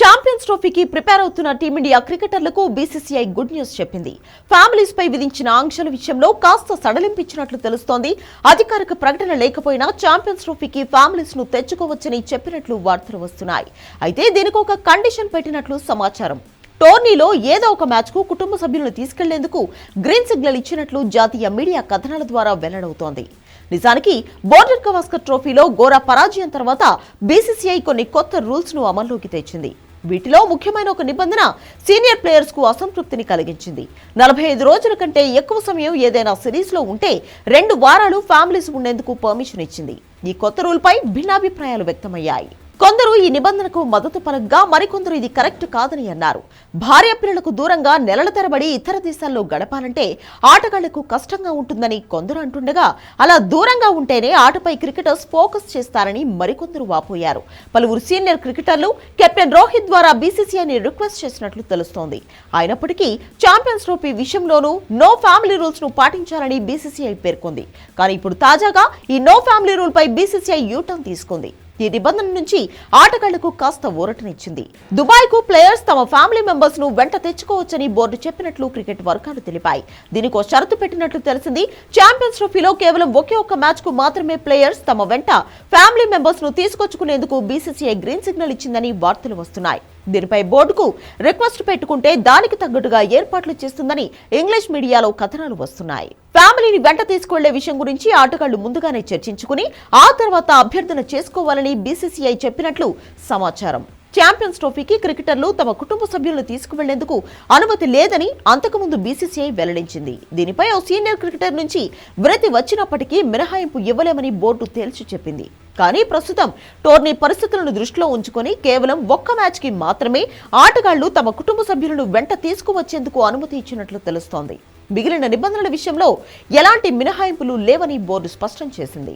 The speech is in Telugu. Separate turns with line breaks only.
ఛాంపియన్స్ ట్రోఫీకి ప్రిపేర్ అవుతున్న టీమిండియా క్రికెటర్లకు బీసీసీఐ గుడ్ న్యూస్ చెప్పింది. ఫ్యామిలీస్ పై విధించిన ఆంక్షల విషయంలో కాస్త సడలింపిచ్చినట్లు తెలుస్తోంది. అధికారిక ప్రకటన లేకపోయినా ఛాంపియన్స్ ట్రోఫీకి ఫ్యామిలీస్ ను తెచ్చుకోవచ్చని చెప్పినట్లు వార్తలు వస్తున్నాయి. అయితే దీనికి ఒక కండిషన్ పెట్టినట్లు సమాచారం. టోర్నీలో ఏదో ఒక మ్యాచ్ కు కుటుంబ సభ్యులను తీసుకెళ్లేందుకు గ్రీన్ సిగ్నల్ ఇచ్చినట్లు జాతీయ మీడియా కథనాల ద్వారా వెల్లడవుతోంది. నిజానికి బోర్డర్ గవాస్కర్ ట్రోఫీలో ఘోర పరాజయం తర్వాత బీసీసీఐ కొన్ని కొత్త రూల్స్ ను అమల్లోకి తెచ్చింది. వీటిలో ముఖ్యమైన ఒక నిబంధన సీనియర్ ప్లేయర్స్ కు అసంతృప్తిని కలిగించింది. 45 రోజుల కంటే ఎక్కువ సమయం ఏదైనా సిరీస్ లో ఉంటే 2 వారాలు ఫ్యామిలీస్ ఉండేందుకు పర్మిషన్ ఇచ్చింది. ఈ కొత్త రూల్ పై భిన్నాభిప్రాయాలు వ్యక్తమయ్యాయి. కొందరు ఈ నిబంధనకు మద్దతు పలకగా మరికొందరు ఇది కరెక్ట్ కాదని అన్నారు. భార్య పిల్లలకు దూరంగా నెలల తరబడి ఇతర దేశాల్లో గడపాలంటే ఆటగాళ్లకు కష్టంగా ఉంటుందని కొందరు అంటుండగా, అలా దూరంగా ఉంటేనే ఆటపై క్రికెటర్స్ ఫోకస్ చేస్తారని మరికొందరు వాపోయారు. పలువురు సీనియర్ క్రికెటర్లు కెప్టెన్ రోహిత్ ద్వారా బీసీసీఐని రిక్వెస్ట్ చేసినట్లు తెలుస్తోంది. అయినప్పటికీ ఛాంపియన్స్ ట్రోఫీ విషయంలోనూ నో ఫ్యామిలీ రూల్స్ ను పాటించాలని బీసీసీఐ పేర్కొంది. కానీ ఇప్పుడు తాజాగా ఈ నో ఫ్యామిలీ రూల్ పై బీసీసీఐ యూటర్న్ తీసుకుంది. ఈ నిబంధన నుంచి ఆటగాళ్లకు కాస్త ఊరటనిచ్చింది. దుబాయ్ కు ప్లేయర్స్ తమ ఫ్యామిలీ మెంబర్స్ ను వెంట తెచ్చుకోవచ్చని బోర్డు చెప్పినట్లు క్రికెట్ వర్గాలు తెలిపాయి. దీనికో షరతు పెట్టినట్లు తెలిసింది. ఛాంపియన్స్ ట్రోఫీలో కేవలం ఒకే ఒక్క మ్యాచ్ కు మాత్రమే ప్లేయర్స్ తమ వెంట ఫ్యామిలీ మెంబర్స్ ను తీసుకొచ్చుకునేందుకు బీసీసీఐ గ్రీన్ సిగ్నల్ ఇచ్చిందని వార్తలు వస్తున్నాయి. దీనిపై బోర్డుకు రిక్వెస్ట్ పెట్టుకుంటే దానికి తగ్గట్టుగా ఏర్పాట్లు చేస్తుందని ఇంగ్లీష్ మీడియాలో కథనాలు వస్తున్నాయి. ఫ్యామిలీని వెంట తీసుకువెళ్లే విషయం గురించి ఆటగాళ్లు ముందుగానే చర్చించుకుని ఆ తర్వాత అభ్యర్థన చేసుకోవాలని బీసీసీఐ చెప్పినట్లు సమాచారం. ఛాంపియన్స్ ట్రోఫీకి క్రికెటర్లు తమ కుటుంబ సభ్యులను తీసుకువెళ్లేందుకు అనుమతి లేదని అంతకుముందు బీసీసీఐ వెల్లడించింది. దీనిపై ఓ సీనియర్ క్రికెటర్ నుంచి వినతి వచ్చినప్పటికీ మినహాయింపు ఇవ్వలేమని బోర్డు తేల్చి చెప్పింది. కానీ ప్రస్తుతం టోర్నీ పరిస్థితులను దృష్టిలో ఉంచుకొని కేవలం ఒక్క మ్యాచ్ కి మాత్రమే ఆటగాళ్లు తమ కుటుంబ సభ్యులను వెంట తీసుకువచ్చేందుకు అనుమతి ఇచ్చినట్లు తెలుస్తోంది. మిగిలిన నిబంధనల విషయంలో ఎలాంటి మినహాయింపులు లేవని బోర్డు స్పష్టం చేసింది.